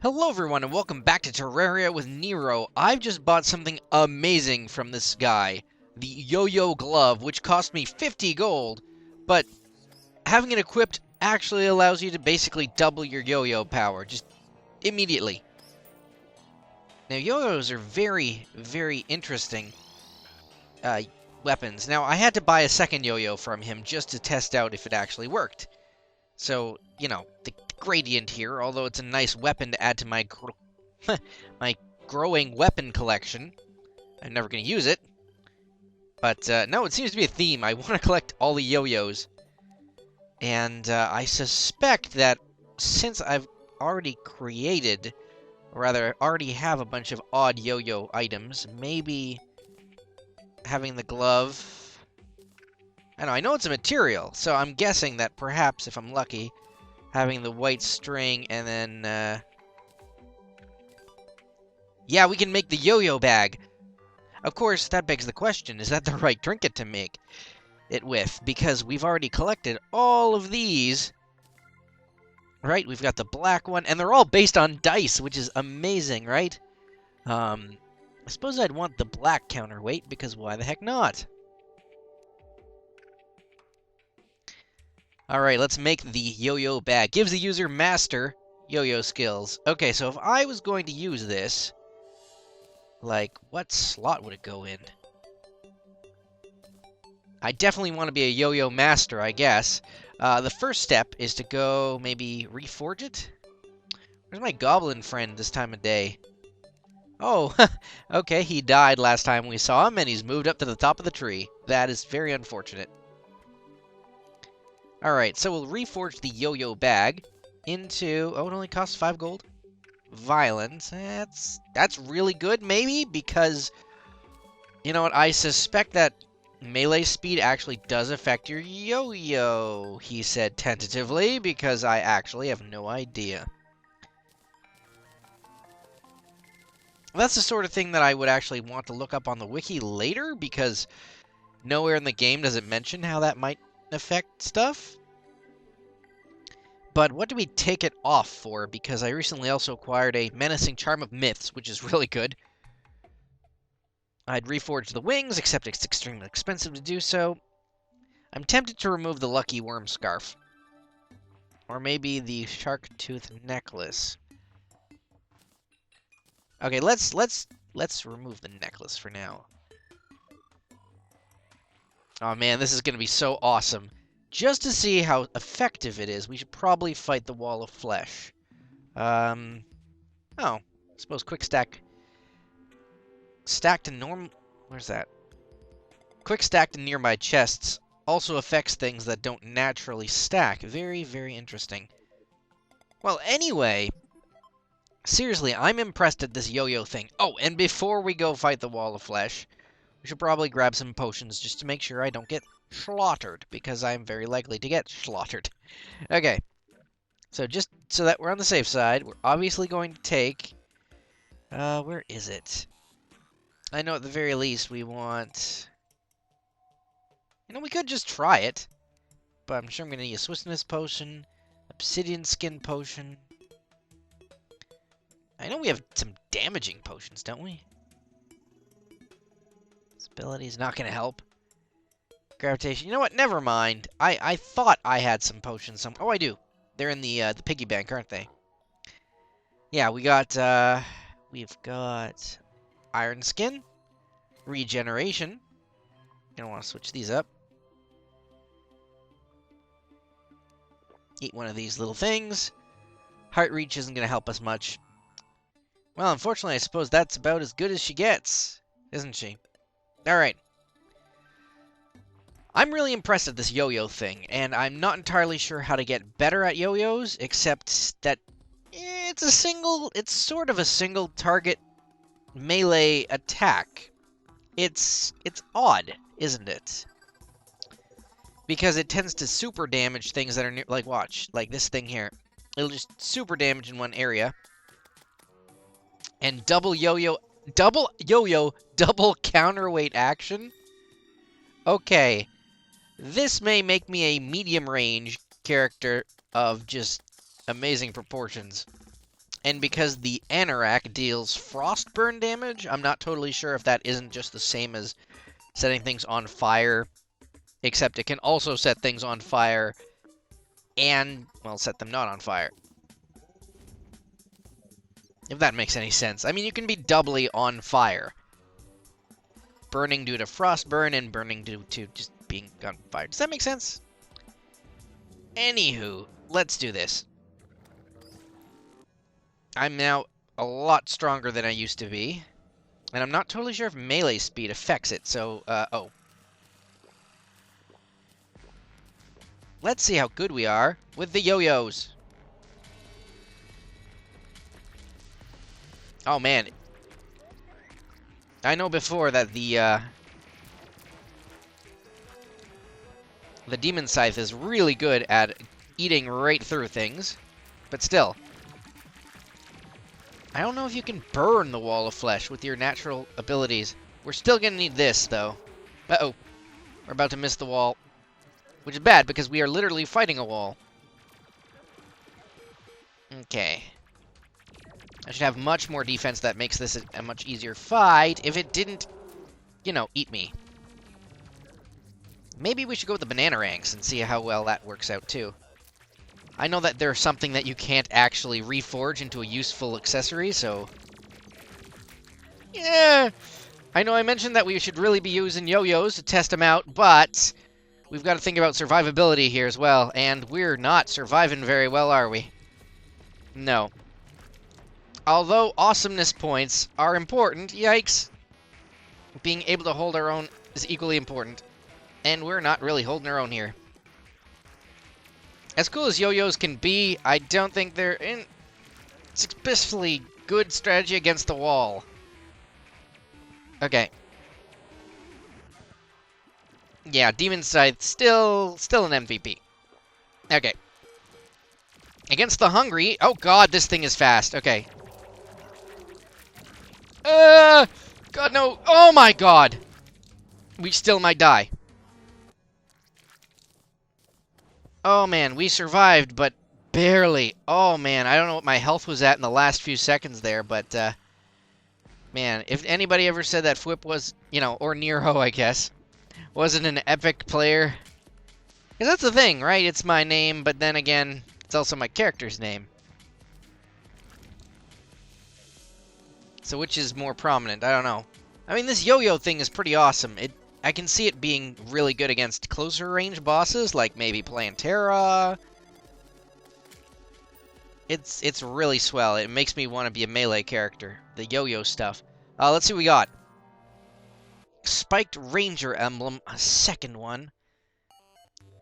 Hello everyone and welcome back to Terraria with Neiro. I've just bought something amazing from this guy. The Yo-Yo Glove, which cost me 50 gold, but having it equipped actually allows you to basically double your yo-yo power, just immediately. Now yo-yos are very, very interesting weapons. Now I had to buy a second yo-yo from him just to test out if it actually worked. So, you know, the gradient here, although it's a nice weapon to add to my my growing weapon collection. I'm never going to use it. But, no, it seems to be a theme. I want to collect all the yo-yos. And I suspect that since I've already created, or rather, already have a bunch of odd yo-yo items, maybe having the glove... I know it's a material, so I'm guessing that perhaps, if I'm lucky, having the white string and then, yeah, we can make the yo-yo bag. Of course, that begs the question, is that the right trinket to make it with? Because we've already collected all of these. Right, we've got the black one, and they're all based on dice, which is amazing, right? I suppose I'd want the black counterweight, because why the heck not? Alright, let's make the yo-yo bag. Gives the user master yo-yo skills. Okay, so if I was going to use this, like, what slot would it go in? I definitely want to be a yo-yo master, I guess. The first step is to go, maybe, reforge it? Where's my goblin friend this time of day? Oh, okay, he died last time we saw him, and he's moved up to the top of the tree. That is very unfortunate. Alright, so we'll reforge the yo-yo bag into... Oh, it only costs 5 gold. Violence. That's really good, maybe, because... You know what, I suspect that melee speed actually does affect your yo-yo, he said tentatively, because I actually have no idea. That's the sort of thing that I would actually want to look up on the wiki later, because nowhere in the game does it mention how that might affect stuff. But what do we take it off for? Because I recently also acquired a Menacing Charm of Myths, which is really good. I'd reforge the wings, except it's extremely expensive to do so. I'm tempted to remove the Lucky Worm Scarf. Or maybe the Shark Tooth Necklace. Okay, let's remove the necklace for now. Oh man, this is going to be so awesome. Just to see how effective it is, we should probably fight the Wall of Flesh. Oh, I suppose quick stack. Stack to norm... Where's that? Quick stack to nearby chests also affects things that don't naturally stack. Very, very interesting. Well, anyway... Seriously, I'm impressed at this yo-yo thing. Oh, and before we go fight the Wall of Flesh, we should probably grab some potions just to make sure I don't get slaughtered, because I'm very likely to get slaughtered. Okay, so just so that we're on the safe side, we're obviously going to take... where is it? I know at the very least we want... You know, we could just try it, but I'm sure I'm going to need a swiftness potion, obsidian skin potion... I know we have some damaging potions, don't we? This ability is not going to help. Gravitation. You know what? Never mind. I thought I had some potions. Oh, I do. They're in the piggy bank, aren't they? Yeah, we've got iron skin, regeneration. Gonna want to switch these up. Eat one of these little things. Heart reach isn't going to help us much. Well, unfortunately, I suppose that's about as good as she gets, isn't she? Alright. I'm really impressed at this yo-yo thing, and I'm not entirely sure how to get better at yo-yos, except that it's sort of a single target melee attack. It's odd, isn't it? Because it tends to super damage things that are near, like, watch, like this thing here. It'll just super damage in one area. And double counterweight action? Okay. This may make me a medium range character of just amazing proportions. And because the anorak deals frostburn damage, I'm not totally sure if that isn't just the same as setting things on fire, except it can also set things on fire and, well, set them not on fire. If that makes any sense. I mean, you can be doubly on fire. Burning due to frostburn and burning due to just being on fire. Does that make sense? Anywho, let's do this. I'm now a lot stronger than I used to be. And I'm not totally sure if melee speed affects it, so, oh. Let's see how good we are with the yo-yos. Oh, man. I know before that the Demon Scythe is really good at eating right through things, but still. I don't know if you can burn the wall of flesh with your natural abilities. We're still gonna need this, though. Uh-oh. We're about to miss the wall. Which is bad, because we are literally fighting a wall. Okay. I should have much more defense that makes this a much easier fight if it didn't, you know, eat me. Maybe we should go with the banana ranks and see how well that works out, too. I know that there's something that you can't actually reforge into a useful accessory, so... yeah! I know I mentioned that we should really be using yo-yos to test them out, but... we've got to think about survivability here as well, and we're not surviving very well, are we? No. Although awesomeness points are important, yikes, being able to hold our own is equally important. And we're not really holding our own here. As cool as yo-yos can be, I don't think they're in especially good strategy against the wall. Okay. Yeah, Demon Scythe still an MVP. Okay. Against the Hungry, oh god, this thing is fast. Okay. God no, oh my god! We still might die. Oh man, we survived, but barely. Oh man, I don't know what my health was at in the last few seconds there, but, man, if anybody ever said that Fwip was, you know, or Neiro, I guess, wasn't an epic player. Because that's the thing, right? It's my name, but then again, it's also my character's name. So which is more prominent? I don't know. I mean, this yo-yo thing is pretty awesome. I can see it being really good against closer range bosses, like maybe Plantera. It's really swell. It makes me want to be a melee character. The yo-yo stuff. Let's see what we got. Spiked Ranger emblem, a second one.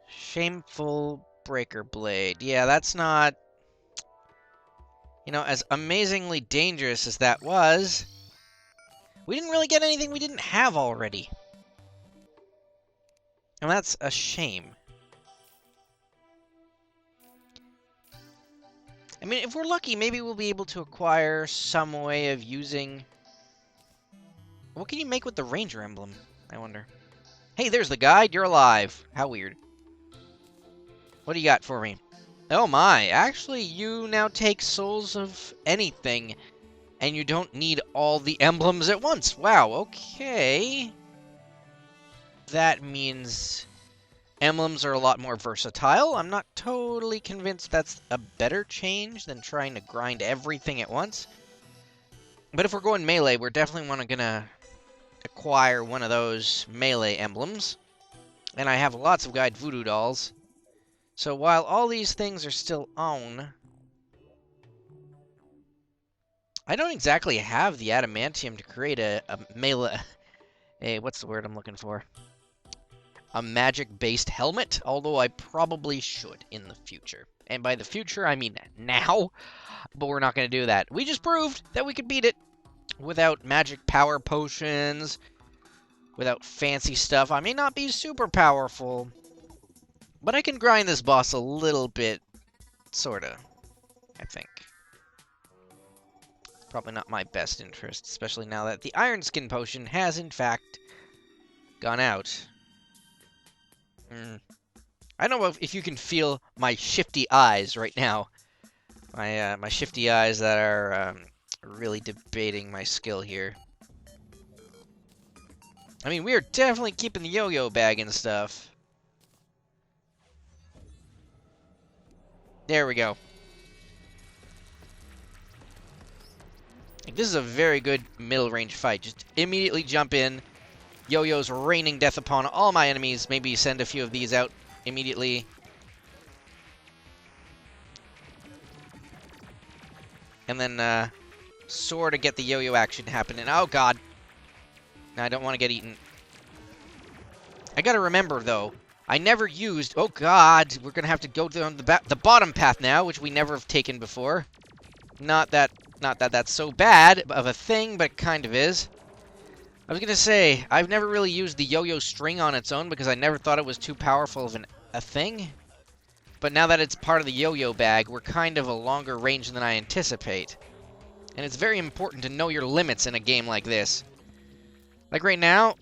Shameful Breaker Blade. Yeah, that's not... you know, as amazingly dangerous as that was, we didn't really get anything we didn't have already. And that's a shame. I mean, if we're lucky, maybe we'll be able to acquire some way of using... what can you make with the Ranger emblem, I wonder? Hey, there's the guide. You're alive. How weird. What do you got for me? Oh my, actually, you now take souls of anything, and you don't need all the emblems at once. Wow, okay. That means emblems are a lot more versatile. I'm not totally convinced that's a better change than trying to grind everything at once. But if we're going melee, we're definitely gonna acquire one of those melee emblems. And I have lots of guide voodoo dolls. So while all these things are still on, I don't exactly have the adamantium to create a melee... what's the word I'm looking for? A magic-based helmet, although I probably should in the future. And by the future, I mean now, but we're not going to do that. We just proved that we could beat it without magic power potions, without fancy stuff. I may not be super powerful, but I can grind this boss a little bit, sorta, I think. It's probably not my best interest, especially now that the Iron Skin potion has, in fact, gone out. I don't know if you can feel my shifty eyes right now. My shifty eyes that are really debating my skill here. I mean, we are definitely keeping the yo-yo bag and stuff. There we go. Like, this is a very good middle range fight. Just immediately jump in. Yo-yo's raining death upon all my enemies. Maybe send a few of these out immediately. And then sort of get the yo-yo action happening. Oh god. I don't want to get eaten. I gotta remember, though, I never used... Oh god, we're gonna have to go down the bottom path now, which we never have taken before. Not that that's so bad of a thing, but it kind of is. I was gonna say, I've never really used the yo-yo string on its own because I never thought it was too powerful of a thing. But now that it's part of the yo-yo bag, we're kind of a longer range than I anticipate. And it's very important to know your limits in a game like this. Like right now,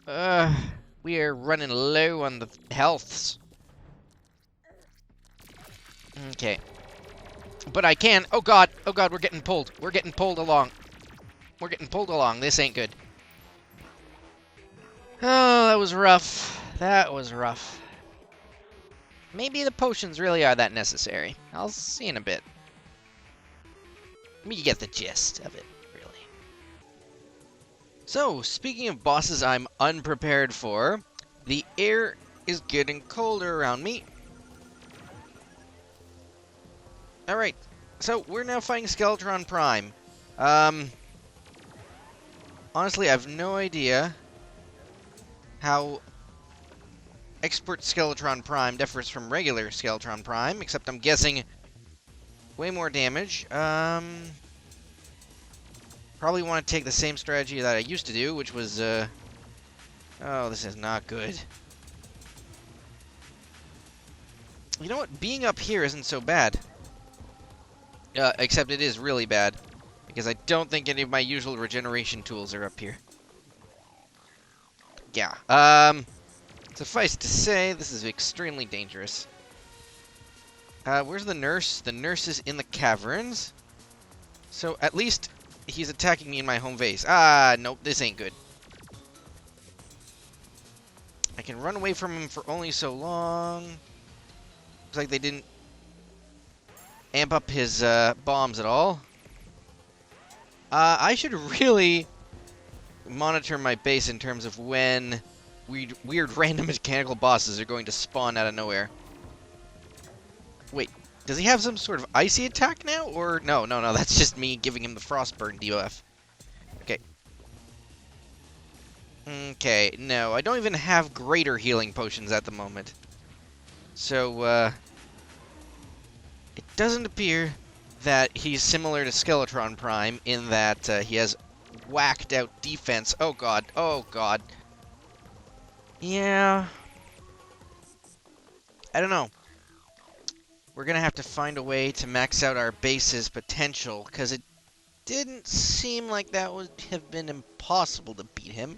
we are running low on the healths. Okay. But I can... Oh god, we're getting pulled. We're getting pulled along. We're getting pulled along. This ain't good. Oh, that was rough. That was rough. Maybe the potions really are that necessary. I'll see in a bit. I mean, you get the gist of it, really. So, speaking of bosses I'm unprepared for, the air is getting colder around me. Alright, so we're now fighting Skeletron Prime. Honestly, I have no idea how Expert Skeletron Prime differs from regular Skeletron Prime, except I'm guessing way more damage. Probably want to take the same strategy that I used to do, which was, oh, this is not good. You know what? Being up here isn't so bad. Except it is really bad, because I don't think any of my usual regeneration tools are up here. Yeah, suffice to say, this is extremely dangerous. Where's the nurse? The nurse is in the caverns. So, at least he's attacking me in my home base. Ah, nope, this ain't good. I can run away from him for only so long. Looks like they didn't amp up his bombs at all. I should really monitor my base in terms of when weird random mechanical bosses are going to spawn out of nowhere. Wait, does he have some sort of icy attack now? Or no, that's just me giving him the frostburn debuff. Okay. Okay, no, I don't even have greater healing potions at the moment. So, it doesn't appear that he's similar to Skeletron Prime in that he has whacked out defense. Oh god, oh god. Yeah. I don't know. We're gonna have to find a way to max out our base's potential, because it didn't seem like that would have been impossible to beat him.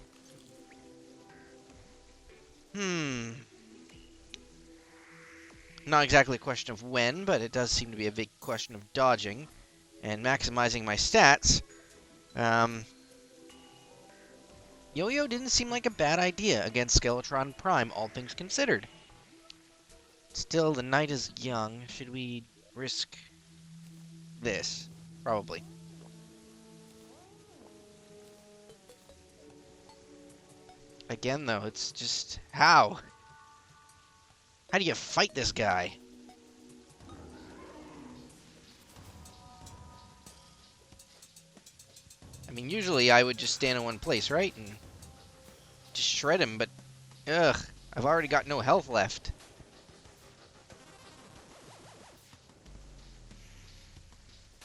Not exactly a question of when, but it does seem to be a big question of dodging and maximizing my stats. Yo-Yo didn't seem like a bad idea against Skeletron Prime, all things considered. Still, the night is young. Should we risk this? Probably. Again, though, it's just... How? How do you fight this guy? I mean, usually I would just stand in one place, right? And just shred him, but... Ugh, I've already got no health left.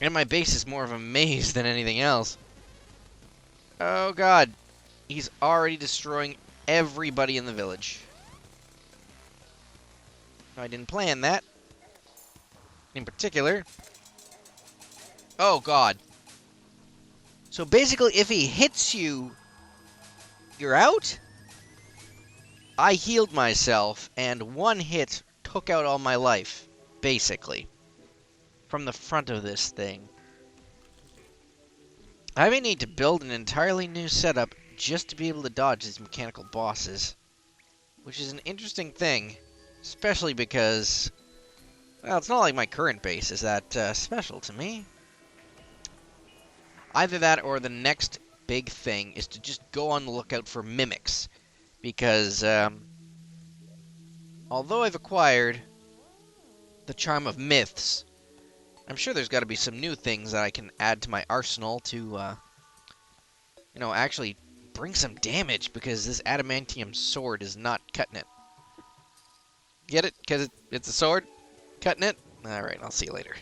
And my base is more of a maze than anything else. Oh god. He's already destroying everybody in the village. I didn't plan that. In particular. Oh god. So basically, if he hits you, you're out? I healed myself, and one hit took out all my life. Basically. from the front of this thing. I may need to build an entirely new setup just to be able to dodge these mechanical bosses. Which is an interesting thing, especially because, well, it's not like my current base is that special to me. Either that or the next big thing is to just go on the lookout for mimics. Because, although I've acquired the charm of myths, I'm sure there's got to be some new things that I can add to my arsenal to, you know, actually bring some damage, because this adamantium sword is not cutting it. Get it? Because it's a sword? Cutting it? Alright, I'll see you later.